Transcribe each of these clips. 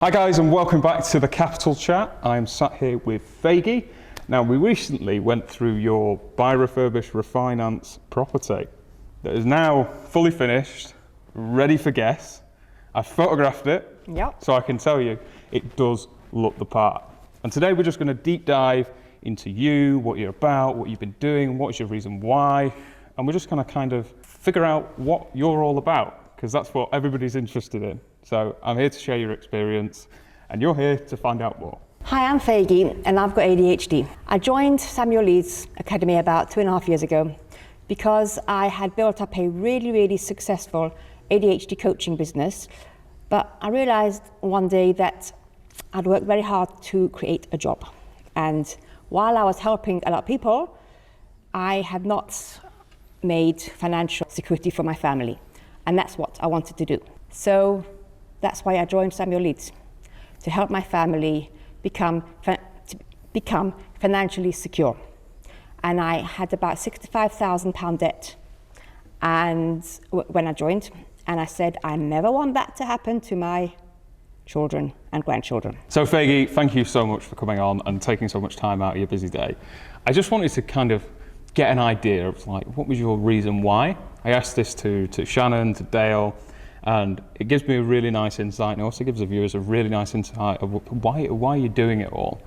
Hi guys, and welcome back to the Capital Chat. I'm sat here with Faigy. Now, we recently went through your buy, refurbish, refinance property that is now fully finished, ready for guests. I photographed it, so I can tell you it does look the part. And today we're just going to deep dive into you, what you're about, what you've been doing, what's your reason why, and we're just going to kind of figure out what you're all about, because that's what everybody's interested in. So I'm here to share your experience, and you're here to find out more. Hi, I'm Faigy, and I've got ADHD. I joined Samuel Leeds Academy about 2.5 years ago because I had built up a really successful ADHD coaching business, but I realized one day that I'd worked very hard to create a job. And while I was helping a lot of people, I had not made financial security for my family. And that's what I wanted to do. So that's why I joined Samuel Leeds, to help my family become financially secure. And I had about £65,000 debt and when I joined, and I said, I never want that to happen to my children and grandchildren. So Faigy, thank you so much for coming on and taking so much time out of your busy day. I just wanted to kind of get an idea of like, what was your reason why? I asked this to Shannon, to Dale, and it gives me a really nice insight, and it also gives the viewers a really nice insight of why are you doing it all?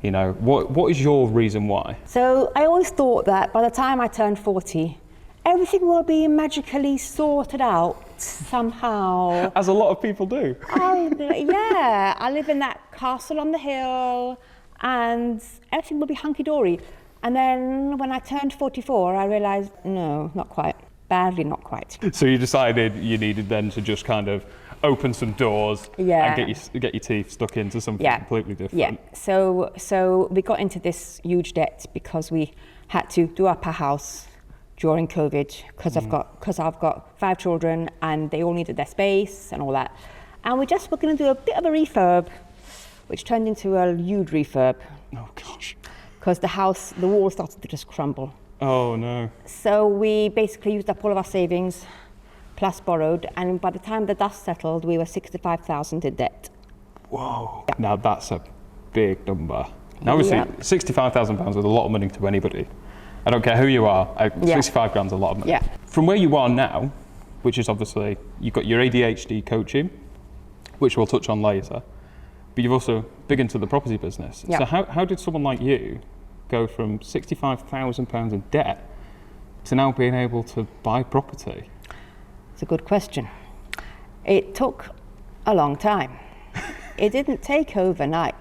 You know, what is your reason why? So I always thought that by the time I turned 40, everything will be magically sorted out somehow. As a lot of people do. Yeah, I live in that castle on the hill and everything will be hunky-dory. And then when I turned 44, I realized, no, not quite. Badly not quite. So you decided you needed then to just kind of open some doors and get your teeth stuck into something completely different. Yeah, so we got into this huge debt because we had to do up our house during COVID because I've got 5 children and they all needed their space and all that. And we just were going to do a bit of a refurb, which turned into a huge refurb. Oh gosh. Because the wall started to just crumble. Oh no. So we basically used up all of our savings, plus borrowed, and by the time the dust settled, we were 65,000 in debt. Whoa. Yeah. Now that's a big number. Now obviously, £65,000 is a lot of money to anybody. I don't care who you are, 65 grand's a lot of money. Yeah. From where you are now, which is obviously, you've got your ADHD coaching, which we'll touch on later, but you've also big into the property business. Yeah. So how did someone like you go from £65,000 in debt to now being able to buy property? It's a good question. It took a long time. It didn't take overnight.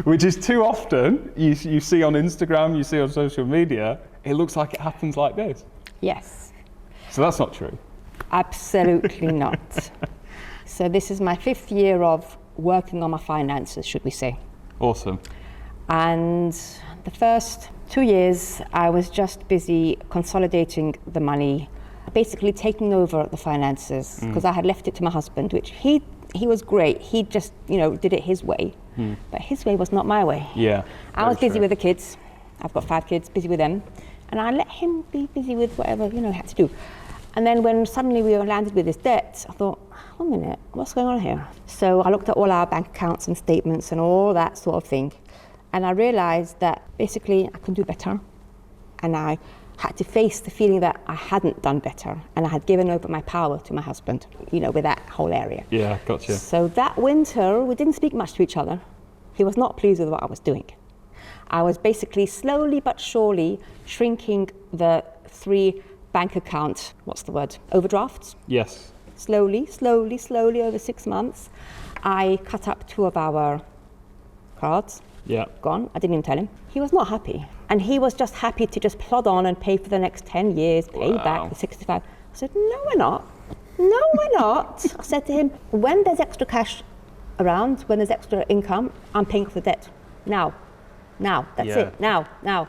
Which is too often, you see on Instagram, you see on social media, it looks like it happens like this. Yes. So that's not true? Absolutely not. So this is my 5th year of working on my finances, should we say. Awesome. And the first 2 years, I was just busy consolidating the money, basically taking over the finances, because I had left it to my husband, which he was great. He just, did it his way. But his way was not my way. Yeah. I was busy with the kids. I've got 5 kids, busy with them. And I let him be busy with whatever, he had to do. And then when suddenly we were landed with this debt, I thought, one minute, what's going on here? So I looked at all our bank accounts and statements and all that sort of thing. And I realized that basically I could do better. And I had to face the feeling that I hadn't done better. And I had given over my power to my husband, with that whole area. Yeah, gotcha. So that winter, we didn't speak much to each other. He was not pleased with what I was doing. I was basically slowly but surely shrinking the 3 bank account, overdrafts? Yes. Slowly over 6 months. I cut up 2 of our cards. Yeah. Gone. I didn't even tell him. He was not happy. And he was just happy to just plod on and pay for the next 10 years, pay back the 65. I said, no, we're not. No, we're not. I said to him, when there's extra cash around, when there's extra income, I'm paying for the debt. Now, that's it. Now.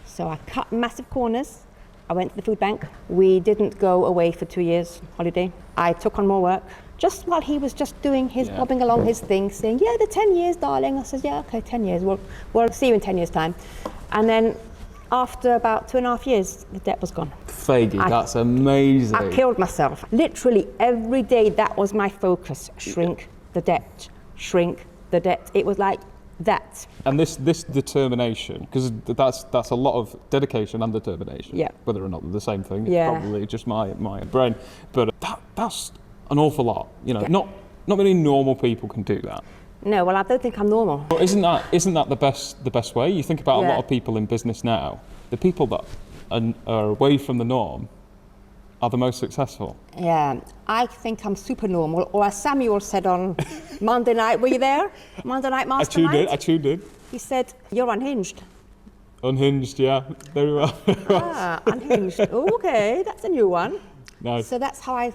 So I cut massive corners. I went to the food bank. We didn't go away for 2 years holiday. I took on more work. Just while he was just doing his, bobbing along his thing, saying, the 10 years, darling. I said, okay, 10 years. We'll see you in 10 years' time. And then after about 2.5 years, the debt was gone. Faigy, that's amazing. I killed myself. Literally every day, that was my focus. Shrink the debt, shrink the debt. It was like that. And this determination, because that's a lot of dedication and determination. Yeah. Whether or not they're the same thing, it's Yeah. probably just my brain. But that's an awful lot. You know, not many normal people can do that. No, well, I don't think I'm normal. But isn't that the best way? You think about a Yeah. lot of people in business now. The people that are away from the norm are the most successful. Yeah, I think I'm super normal. Or as Samuel said on Monday night, were you there? Monday night mastermind? I tuned in. He said, you're unhinged. Unhinged, yeah, very well. Unhinged. Okay, that's a new one. Nice. So that's how I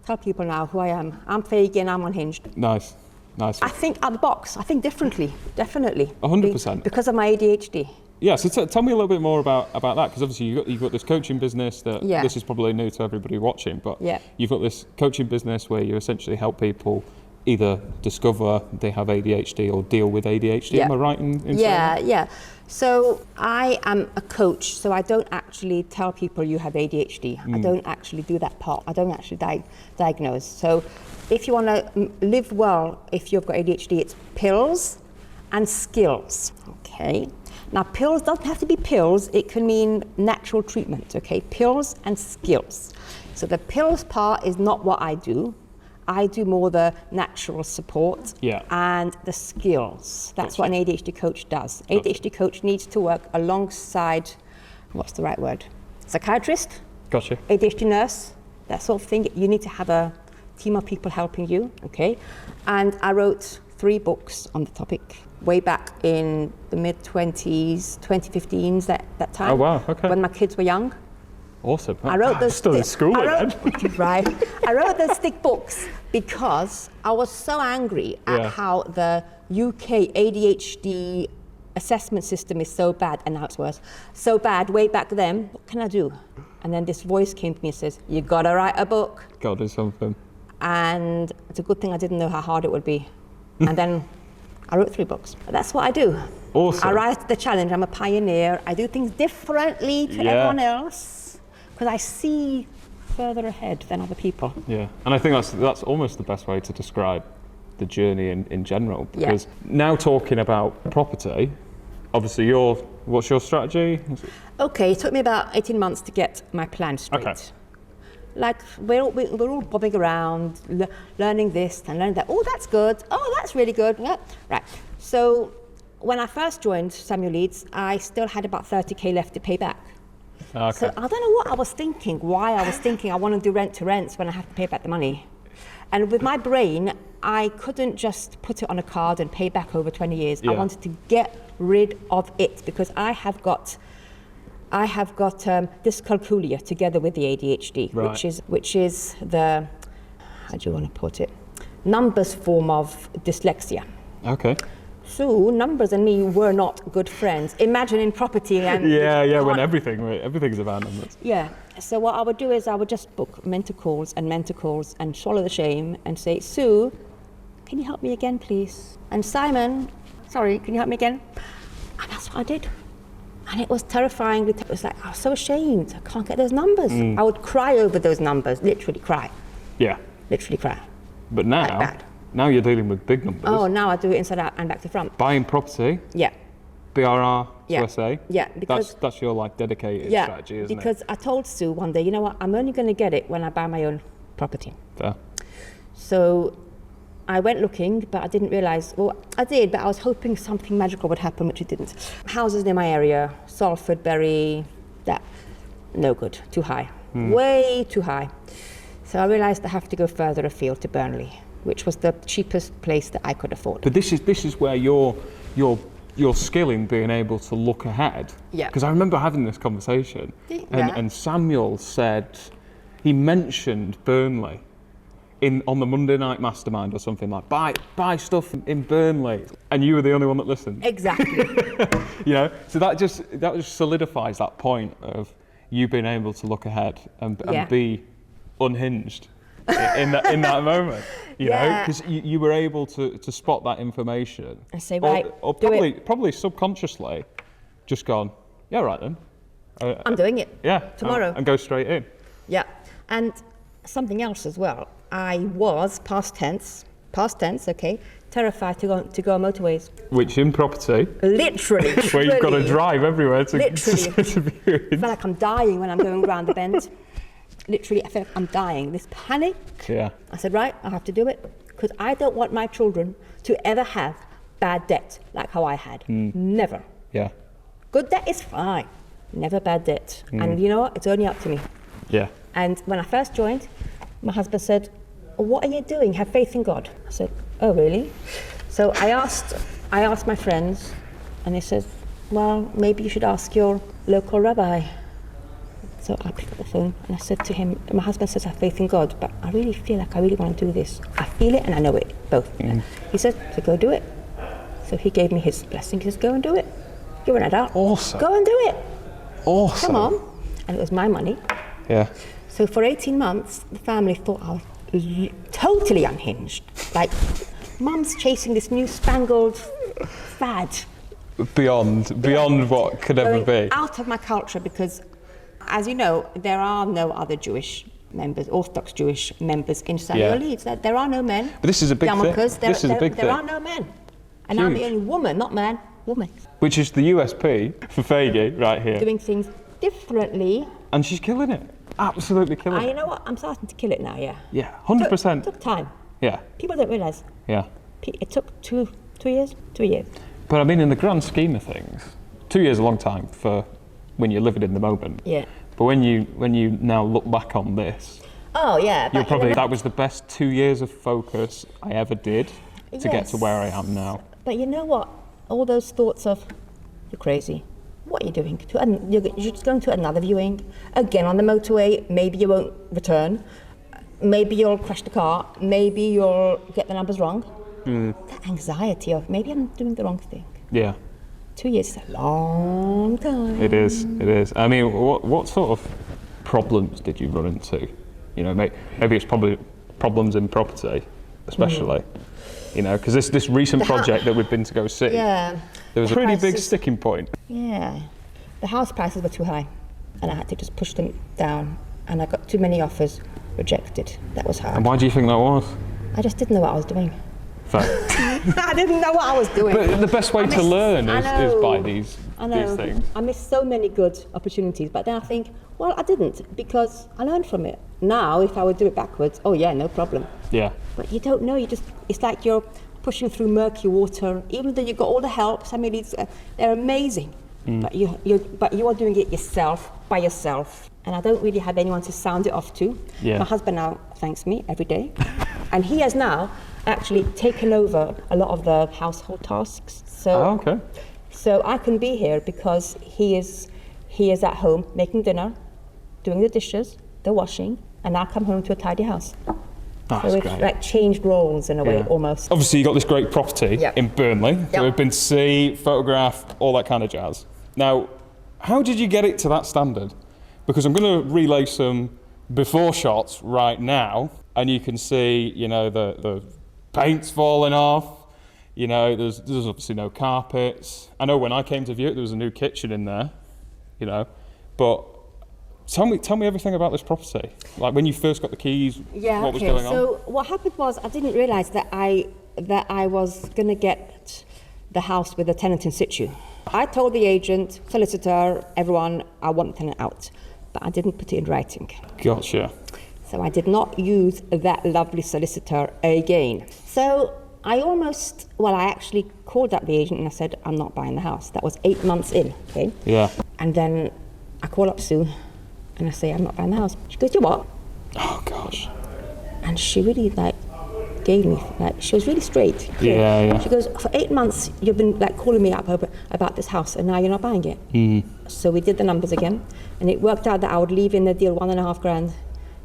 tell people now who I am. I'm Faigy and I'm unhinged. Nice. I think out of the box. I think differently, definitely. 100%. Because of my ADHD. Yeah, so tell me a little bit more about that, because obviously you've got this coaching business that Yeah. this is probably new to everybody watching, but Yeah. you've got this coaching business where you essentially help people either discover they have ADHD or deal with ADHD. Yeah. Am I right in saying Yeah, that? yeah. So I am a coach, so I don't actually tell people you have ADHD. I don't actually do that part. I don't actually diagnose. So if you want to live well, if you've got ADHD, it's pills and skills, okay? Now, pills doesn't have to be pills. It can mean natural treatment, okay? Pills and skills. So the pills part is not what I do. I do more the natural support and the skills. That's what an ADHD coach does. ADHD coach needs to work alongside, what's the right word? Psychiatrist, Gotcha. ADHD nurse, that sort of thing. You need to have a team of people helping you, okay? And I wrote 3 books on the topic way back in the mid-20s, 2015s, that time. Oh, wow, okay. When my kids were young. Awesome. I wrote those still in school again. Right. I wrote those thick books because I was so angry at how the UK ADHD assessment system is so bad, and now it's worse. So bad way back then. What can I do? And then this voice came to me and says, "You gotta write a book." Gotta do something. And it's a good thing I didn't know how hard it would be. And then I wrote 3 books. That's what I do. Awesome. I rise to the challenge. I'm a pioneer. I do things differently to everyone else because I see further ahead than other people. Yeah, and I think that's almost the best way to describe the journey in general. Because now talking about property, obviously what's your strategy? Okay, it took me about 18 months to get my plan straight. Okay. Like we're all bobbing around, learning this and learning that. Oh, that's good. Oh, that's really good. Yeah. Right. So when I first joined Samuel Leeds, I still had about 30k left to pay back. Okay. So I don't know what I was thinking, why I was thinking I want to do rent to rents when I have to pay back the money. And with my brain, I couldn't just put it on a card and pay back over 20 years. I wanted to get rid of it because I have got dyscalculia together with the ADHD, which is the, how do you want to put it, numbers form of dyslexia. Okay. So numbers and me were not good friends. Imagine in property and when everything's about numbers. Yeah. So what I would do is I would just book mentor calls and swallow the shame and say, "Sue, can you help me again, please?" And Simon, sorry, can you help me again? And that's what I did. And it was terrifying. It was like, I was so ashamed. I can't get those numbers. I would cry over those numbers, literally cry. Yeah. Literally cry. But now you're dealing with big numbers. Oh, now I do it inside out and back to front. Buying property. Yeah. BRR to SA. Yeah, because that's your like dedicated strategy, isn't it? Because I told Sue one day, you know what, I'm only going to get it when I buy my own property. Fair. So I went looking, but I didn't realise, well, I did, but I was hoping something magical would happen, which it didn't. Houses near my area, Salford, Bury, that, no good, too high, way too high. So I realised I have to go further afield to Burnley, which was the cheapest place that I could afford. But this is where your skill in being able to look ahead. Yeah. Because I remember having this conversation, and Samuel said, he mentioned Burnley on the Monday night mastermind or something like, buy stuff in Burnley, and you were the only one that listened. Exactly. So that just solidifies that point of you being able to look ahead and be unhinged in that moment, you know, because you were able to spot that information and say, right, or probably subconsciously just gone, yeah, right then, I'm doing it tomorrow and go straight in. Yeah. And something else as well, I was past tense, okay, terrified to go on motorways. Which in property, Literally. where you've got to drive everywhere to Literally. view I feel like I'm dying when I'm going round the bend. Literally, I feel like I'm dying. This panic. Yeah. I said, right, I have to do it. Because I don't want my children to ever have bad debt like how I had. Never. Yeah. Good debt is fine. Never bad debt. And you know what? It's only up to me. Yeah. And when I first joined, my husband said, what are you doing? Have faith in God. I said, oh, really? So I asked my friends, and they said, well, maybe you should ask your local rabbi. So I picked up the phone and I said to him, my husband says I have faith in God, but I really feel like I really want to do this. I feel it and I know it, both. He said, so go do it. So he gave me his blessing. He says, go and do it. You're an adult. Awesome. Go and do it. Awesome. Come on. And it was my money. Yeah. So for 18 months, the family thought I was totally unhinged. Like, mum's chasing this new spangled fad. Beyond what could ever Going be. out of my culture because, as you know, there are no other Jewish members, Orthodox Jewish members in Samuel Leeds. There are no men. But this is a big thing. This is a big thing. There are no men. And I'm the only woman, not man, woman. Which is the USP for Faigy right here. Doing things differently. And she's killing it. Absolutely killing it. You know what? I'm starting to kill it now, yeah. Yeah, 100%. Took time. Yeah. People don't realise. Yeah. It took 2 years. 2 years. But I mean, in the grand scheme of things, 2 years is a long time for when you're living in the moment. Yeah. But when you now look back on this, Oh yeah. you're probably that was the best 2 years of focus I ever did to get to where I am now. But you know what? All those thoughts of, you're crazy. What are you doing? You're just going to another viewing, again on the motorway. Maybe you won't return. Maybe you'll crash the car. Maybe you'll get the numbers wrong. That anxiety of maybe I'm doing the wrong thing. Yeah. 2 years is a long time. It is. I mean, what sort of problems did you run into? You know, maybe it's probably problems in property, especially. You know, because this recent project that we've been to go see, there was a pretty big sticking point. Yeah, the house prices were too high, and I had to just push them down, and I got too many offers rejected. That was hard. And why do you think that was? I just didn't know what I was doing. Fair. I didn't know what I was doing. But the best way to learn is by these things. I missed so many good opportunities, but then I think, well, I didn't because I learned from it. Now, if I would do it backwards, oh yeah, no problem. Yeah. But you don't know. It's like you're pushing through murky water. Even though you've got all the help, they're amazing. But you are doing it yourself, by yourself. And I don't really have anyone to sound it off to. Yeah. My husband now thanks me every day. And he has now actually taken over a lot of the household tasks. So I can be here because he is at home making dinner, doing the dishes, the washing, and I come home to a tidy house. That's so we've great. like changed roles in a way, almost. Obviously, you got this great property in Burnley that we've been to see, photograph, all that kind of jazz. Now, how did you get it to that standard? Because I'm going to relay some before shots right now, and you can see, you know, the paint's falling off. You know, there's obviously no carpets. I know when I came to view it, there was a new kitchen in there. You know, but tell me everything about this property. Like when you first got the keys, what was going on? So what happened was I didn't realise that I was going to get the house with a tenant in situ. I told the agent, solicitor, everyone, I want the tenant out, but I didn't put it in writing. Gotcha. So I did not use that lovely solicitor again. So I actually called up the agent and I said, I'm not buying the house. That was 8 months in, okay? Yeah. And then I call up Sue and I say, I'm not buying the house. She goes, you what? Oh, gosh. And she really gave me, she was really straight. Clear. Yeah. She goes, for 8 months, you've been calling me up about this house and now you're not buying it. So we did the numbers again and it worked out that I would leave in the deal $1.5 grand.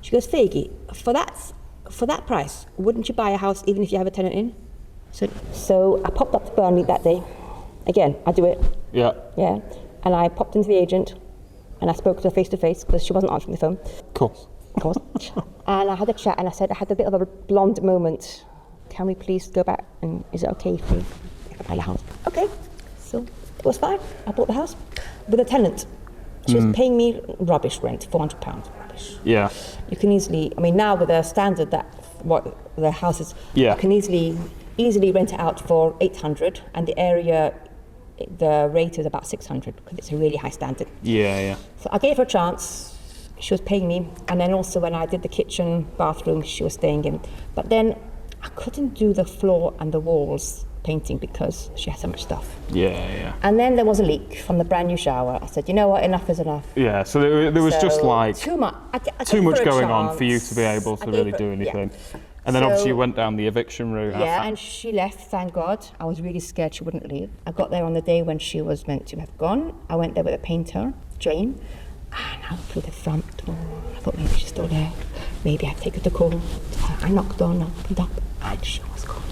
She goes, Faigy, for that price, wouldn't you buy a house even if you have a tenant in? So I popped up to Burnley that day. Again, I do it. Yeah. Yeah. And I popped into the agent and I spoke to her face to face because she wasn't answering the phone. Of course. And I had a chat and I said, I had a bit of a blonde moment. Can we please go back and is it okay if I buy the house? Okay. So it was fine. I bought the house with a tenant. She was paying me rubbish rent, £400 rubbish. Yeah. You can easily, now with the standard that what the house is, you can easily easily rent it out for 800, and the area, the rate is about 600 because it's a really high standard. Yeah. So I gave her a chance. She was paying me, and then also when I did the kitchen, bathroom, she was staying in. But then I couldn't do the floor and the walls painting because she had so much stuff. Yeah. And then there was a leak from the brand new shower. I said, you know what, enough is enough. Yeah, so there was just like too much. too much going on for you to be able to really do anything. Yeah. And then So- obviously you went down the eviction route. Yeah, and she left, thank God. I was really scared she wouldn't leave. I got there on the day when she was meant to have gone. I went there with a painter, Jane, and I opened the front door. I thought maybe she's still there. Maybe I'd take her to call. I knocked on, opened up, and she was gone.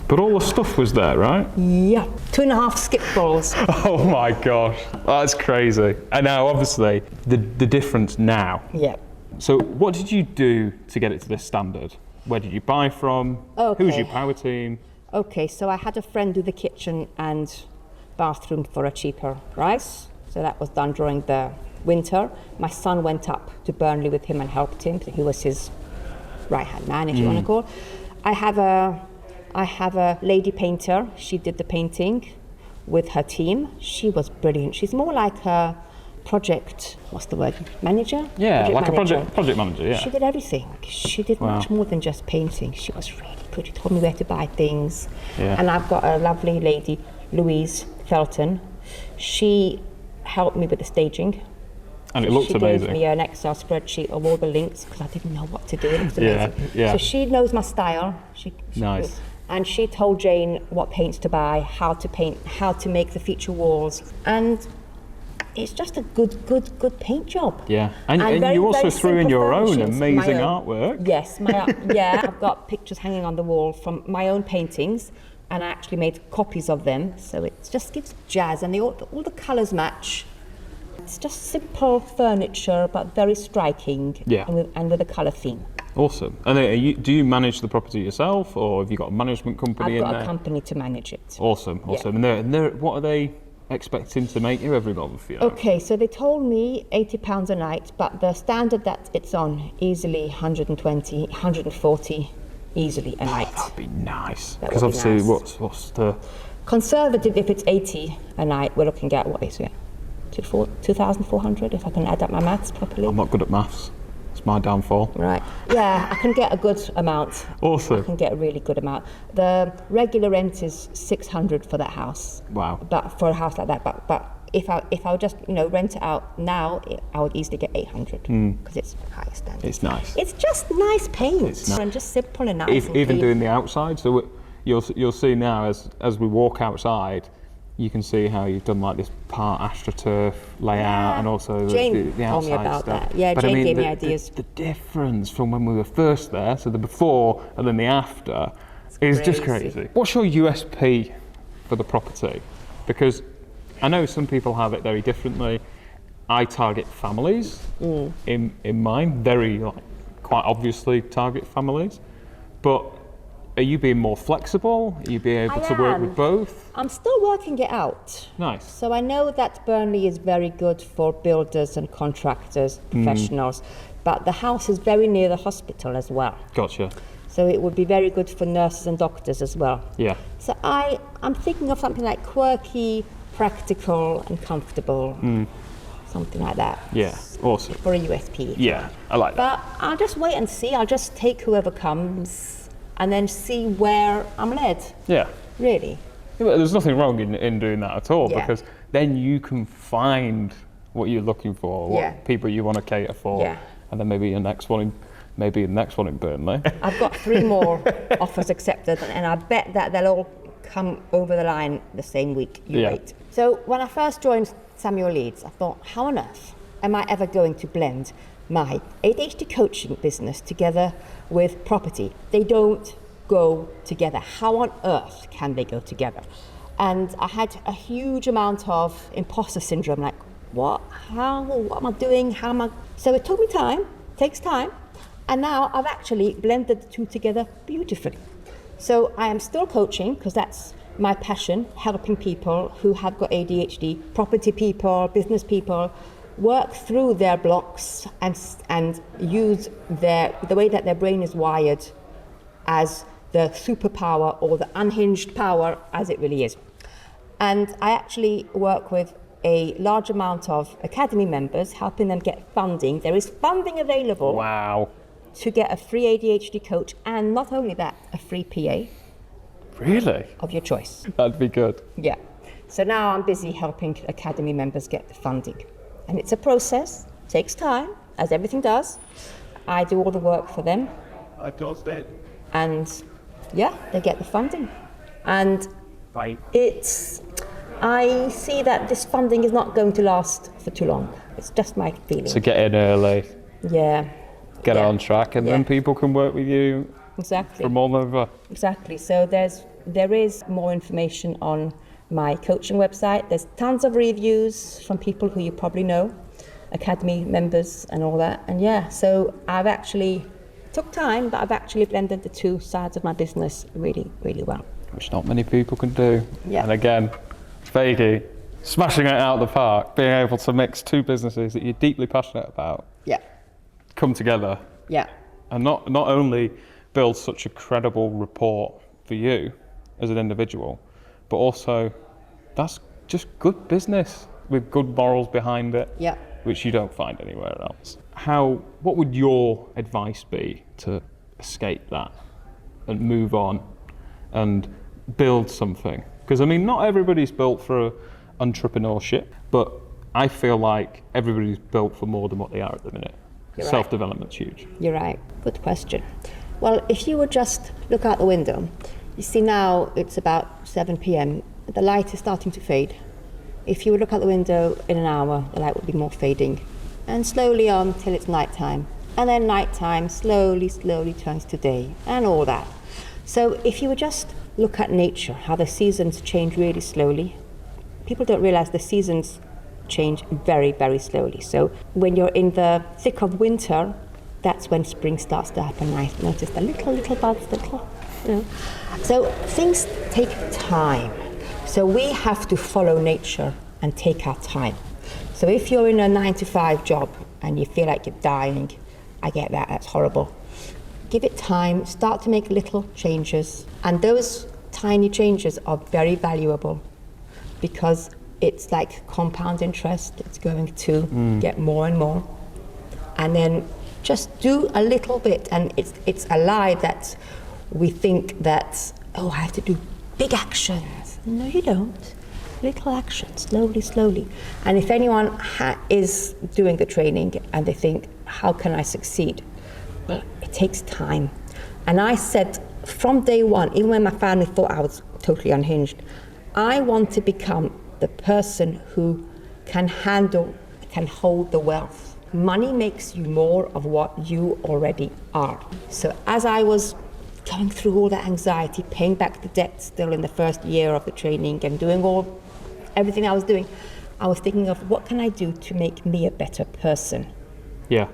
But all the stuff was there, right? Yeah, 2.5 skip balls. Oh my gosh, that's crazy. And now obviously the difference now. Yeah. So what did you do to get it to this standard? Where did you buy from? Who was your power team? Okay, so I had a friend do the kitchen and bathroom for a cheaper price. So that was done during the winter. My son went up to Burnley with him and helped him. He was his right-hand man, if you want to call. I have a lady painter. She did the painting with her team. She was brilliant. She's more like a project, what's the word, manager? Yeah, like manager. a project manager, yeah. She did everything. She did much more than just painting. She was really good. She told me where to buy things. Yeah. And I've got a lovely lady, Louise Felton. She helped me with the staging. And it looked she amazing. Gave me an Excel spreadsheet of all the links because I didn't know what to do. It was amazing. Yeah. So she knows my style. She Nice. And she told Jane what paints to buy, how to paint, how to make the feature walls. And it's just a good paint job. Yeah, and very, you also very threw in simple your own furnishings. amazing My own. artwork. Yes, I've got pictures hanging on the wall from my own paintings, and I actually made copies of them. So it just gives jazz, and all the colours match. It's just simple furniture, but very striking. Yeah. And with a colour theme. Awesome. And do you manage the property yourself, or have you got a management company I've in got there? a company to manage it. Awesome. And they're what are they expecting to make you every month? You know? Okay, so they told me £80 a night, but the standard that it's on, easily 120, 140 easily a night. That'd be nice. That Because would be obviously, nice. what's the Conservative, if it's 80 a night, we're looking at, what is it? 2,400, if I can add up my maths properly. I'm not good at maths. It's my downfall. Right. Yeah, I can get a good amount. Awesome. I can get a really good amount. The regular rent is 600 for that house. Wow. But for a house like that, but if I would just rent it out now, I would easily get 800 because it's high standard. It's nice. It's just nice paint nice. and just simple and nice. and Even clean. doing the outside. So you'll see now as we walk outside, you can see how you've done like this part astroturf layout and also Jane the told me outside about stuff. that. Yeah, But Jane I mean, gave me the- ideas. The difference from when we were first there, so the before and then the after, is just crazy. crazy. What's your USP for the property? Because I know some people have it very differently. I target families in mine, very quite obviously target families, but are you being more flexible? Are you being able to work with both? I'm still working it out. Nice. So I know that Burnley is very good for builders and contractors, professionals, but the house is very near the hospital as well. Gotcha. So it would be very good for nurses and doctors as well. Yeah. So I'm thinking of something like quirky, practical and comfortable. Something like that. Yeah. Awesome. For a USP. Yeah, I like that. But I'll just wait and see. I'll just take whoever comes and then see where I'm led. Yeah. Really. Yeah, but there's nothing wrong in doing that at all, Yeah. because then you can find what you're looking for, what Yeah. people you want to cater for, Yeah. and then maybe the next one in Burnley. I've got 3 more offers accepted, and I bet that they'll all come over the line the same week. You Yeah. wait. So when I first joined Samuel Leeds, I thought, how on earth am I ever going to blend my ADHD coaching business together with property? They don't go together. How on earth can they go together? And I had a huge amount of imposter syndrome, like, what am I doing? So it took me time, takes time, and now I've actually blended the two together beautifully. So I am still coaching, because that's my passion, helping people who have got ADHD, property people, business people, work through their blocks and use the way that their brain is wired as the superpower or the unhinged power as it really is. And I actually work with a large amount of academy members, helping them get funding. There is funding available. Wow. To get a free ADHD coach, and not only that, a free PA. Really? Of your choice. That'd be good. Yeah. So now I'm busy helping academy members get the funding. And it's a process, takes time, as everything does. I do all the work for them. I just did. And yeah, they get the funding. And Right. I see that this funding is not going to last for too long. It's just my feeling. So get in early, Yeah. get Yeah. on track, and then people can work with you Exactly. from all over. Exactly. So there is more information on my coaching website. There's tons of reviews from people who you probably know, academy members and all that. And yeah, so I've actually took time, but I've actually blended the two sides of my business really, really well. Which not many people can do. Yeah. And again, Faigy, smashing it out of the park, being able to mix two businesses that you're deeply passionate about, Yeah. come together, Yeah. and not only build such a credible rapport for you as an individual, but also that's just good business with good morals behind it, Yeah. which you don't find anywhere else. What would your advice be to escape that and move on and build something? Because I mean, not everybody's built for entrepreneurship, but I feel like everybody's built for more than what they are at the minute. You're right. Self-development's huge. You're right. Good question. Well, if you would just look out the window, you see now it's about 7 p.m. The light is starting to fade. If you would look out the window in an hour, the light would be more fading. And slowly on till it's nighttime. And then nighttime slowly turns to day and all that. So if you would just look at nature, how the seasons change really slowly. People don't realize the seasons change very, very slowly. So when you're in the thick of winter, that's when spring starts to happen. I notice the little buds, So things take time. So we have to follow nature and take our time. So if you're in a 9-to-5 job and you feel like you're dying, I get that, that's horrible. Give it time, start to make little changes. And those tiny changes are very valuable because it's like compound interest. It's going to get more and more. And then just do a little bit. And it's a lie that we think that, oh, I have to do big actions. No, you don't. Little actions, slowly. And if anyone is doing the training and they think, how can I succeed? Well, it takes time. And I said from day one, even when my family thought I was totally unhinged, I want to become the person who can hold the wealth. Money makes you more of what you already are. So as I was going through all that anxiety, paying back the debt still in the first year of the training and doing everything I was doing, I was thinking of what can I do to make me a better person? Yeah.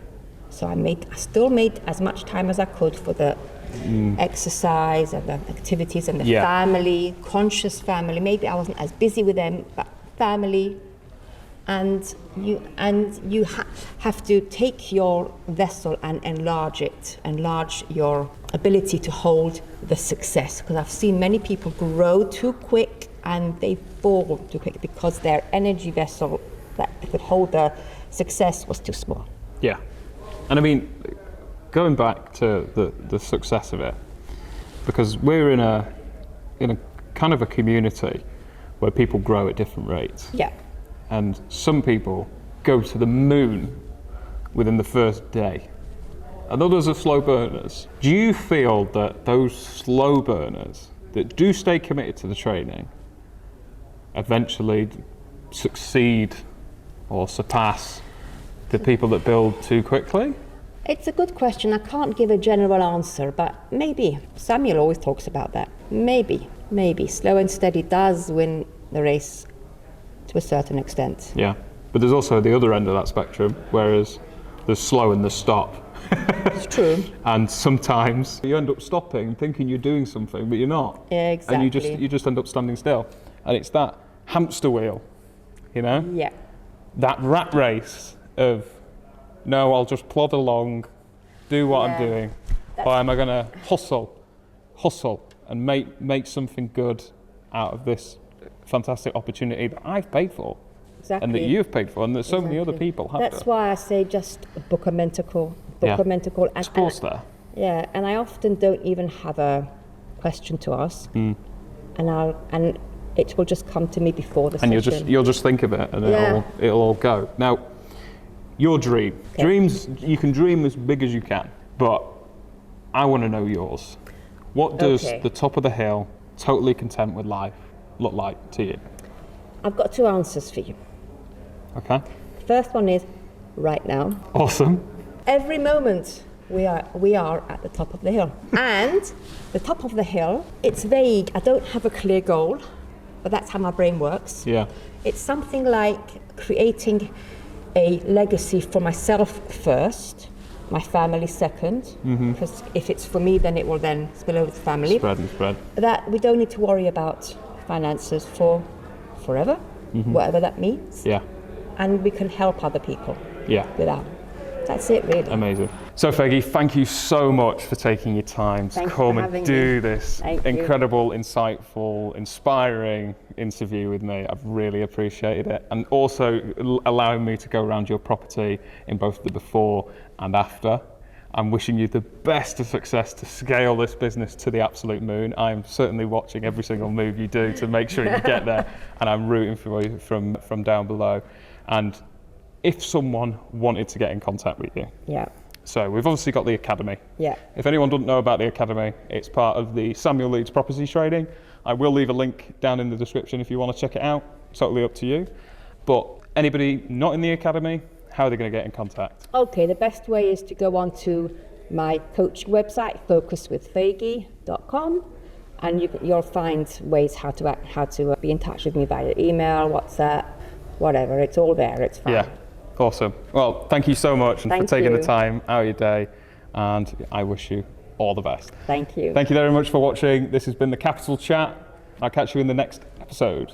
So I still made as much time as I could for the exercise and the activities and the family, conscious family. Maybe I wasn't as busy with them, but family. And you have to take your vessel and enlarge your ability to hold the success. Because I've seen many people grow too quick and they fall too quick because their energy vessel that could hold the success was too small. Yeah. And I mean, going back to the success of it, because we're in a kind of a community where people grow at different rates. Yeah. And some people go to the moon within the first day, and others are slow burners. Do you feel that those slow burners that do stay committed to the training eventually succeed or surpass the people that build too quickly? It's a good question. I can't give a general answer, but maybe. Samuel always talks about that. Maybe. Slow and steady does win the race to a certain extent. Yeah, but there's also the other end of that spectrum, whereas there's slow and there's stop. It's true. And sometimes you end up stopping, thinking you're doing something, but you're not. Yeah, exactly. And you just end up standing still. And it's that hamster wheel, you know? Yeah. That rat race of, no, I'll just plod along, do what I'm doing. Or am I going to hustle hustle and make something good out of this fantastic opportunity that I've paid for. Exactly. And that you've paid for, and that so many other people have. That's why I say just book a mental call. Just pause there. Yeah, and I often don't even have a question to ask, and it will just come to me before the session. And you'll just think of it, and it'll all go. Now, your dream. Okay. Dreams, you can dream as big as you can, but I want to know yours. What does the top of the hill, totally content with life, look like to you? I've got two answers for you. Okay. The first one is right now. Awesome. Every moment we are at the top of the hill. And the top of the hill, it's vague. I don't have a clear goal, but that's how my brain works. Yeah. It's something like creating a legacy for myself first, my family second, because if it's for me, then it will then spill over to family. Spread. That we don't need to worry about finances for forever, whatever that means. Yeah. And we can help other people. Yeah. Without. That's it, really. Amazing. So, Faigy, thank you so much for taking your time to come and do this incredible, insightful, inspiring interview with me. I've really appreciated it. And also allowing me to go around your property in both the before and after. I'm wishing you the best of success to scale this business to the absolute moon. I'm certainly watching every single move you do to make sure you get there, and I'm rooting for you from down below. And if someone wanted to get in contact with you, so we've obviously got the Academy. Yeah. If anyone doesn't know about the Academy, it's part of the Samuel Leeds Property Trading. I will leave a link down in the description if you want to check it out. Totally up to you. But anybody not in the Academy, how are they going to get in contact? Okay, the best way is to go on to my coaching website, focuswithfaigy.com, and you'll find ways how to be in touch with me via email, WhatsApp, whatever. It's all there. It's fine. Yeah, awesome. Well, thank you so much for taking the time out of your day, and I wish you all the best. Thank you. Thank you very much for watching. This has been the Capital Chat. I'll catch you in the next episode.